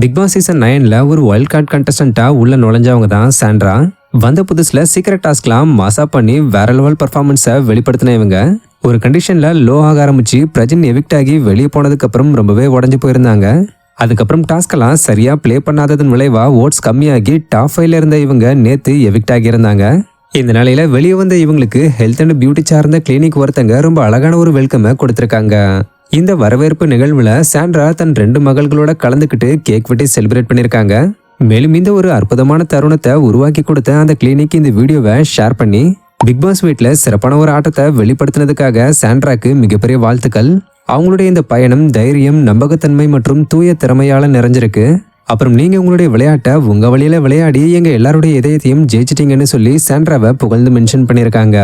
Big Boss season 9ல ஒரு wild card கண்டஸ்டன்ட்டா உள்ள நுழைஞ்சவங்க தான் சாண்ட்ரா. வந்த புதுசுல சீக்கிரட் டாஸ்க்லாம் மசா பண்ணி வேற லெவல் பர்ஃபார்மன்ஸை வெளிப்படுத்தின இவங்க ஒரு கண்டிஷன்ல லோ ஆக ஆரம்பிச்சு பிரஜின் எவிக்ட் ஆகி வெளியே போனதுக்கு அப்புறம் ரொம்பவே உடஞ்சு போயிருந்தாங்க. அதுக்கப்புறம் டாஸ்கெல்லாம் சரியா பிளே பண்ணாததன் விளைவா ஓட்ஸ் கம்மியாகி டாப் 5ல இருந்த இவங்க நேத்து எவிக்ட் ஆகியிருந்தாங்க. இந்த நிலையில வெளியே வந்த இவங்களுக்கு ஹெல்த் அண்ட் பியூட்டி சார்ந்த கிளினிக் ஒருத்தங்க ரொம்ப அழகான ஒரு வெல்கமை கொடுத்திருக்காங்க. இந்த வரவேற்பு நிகழ்வுல சாண்ட்ரா தன் 2 மகள்களோட கலந்துக்கிட்டு கேக் வெட்டி செலிப்ரேட் பண்ணிருக்காங்க. மேலும் இந்த ஒரு அற்புதமான தருணத்தை உருவாக்கி கொடுத்த அந்த கிளினிக் இந்த வீடியோவை ஷேர் பண்ணி பிக் பாஸ் வீட்ல சிறப்பான ஒரு ஆட்டத்தை வெளிப்படுத்தினதுக்காக சாண்ட்ராக்கு மிகப்பெரிய வாழ்த்துக்கள். அவங்களுடைய இந்த பயணம் தைரியம், நம்பகத்தன்மை மற்றும் தூய திறமையால நிறைஞ்சிருக்கு. அப்புறம் நீங்க உங்களுடைய விளையாட்டை உங்க வழியில விளையாடி எங்க எல்லாருடைய இதயத்தையும் ஜெயிச்சிட்டீங்கன்னு சொல்லி சாண்ட்ராவை புகழ்ந்து மென்ஷன் பண்ணியிருக்காங்க.